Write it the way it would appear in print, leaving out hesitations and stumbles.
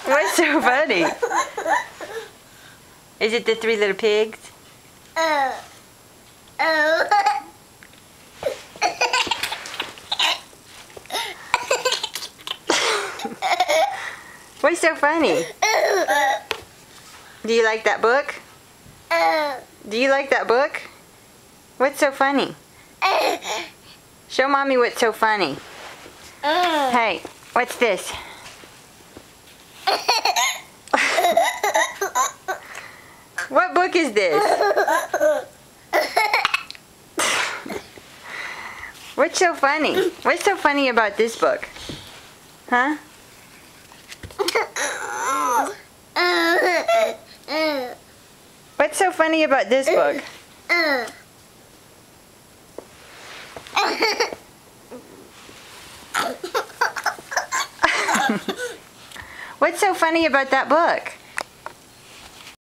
What's so funny? Is it the Three Little Pigs? What's so funny? Do you like that book? Do you like that book? What's so funny? Show Mommy what's so funny. Hey, what's this? What book is this? What's so funny? What's so funny about this book? Huh? What's so funny about this book? What's so funny about that book?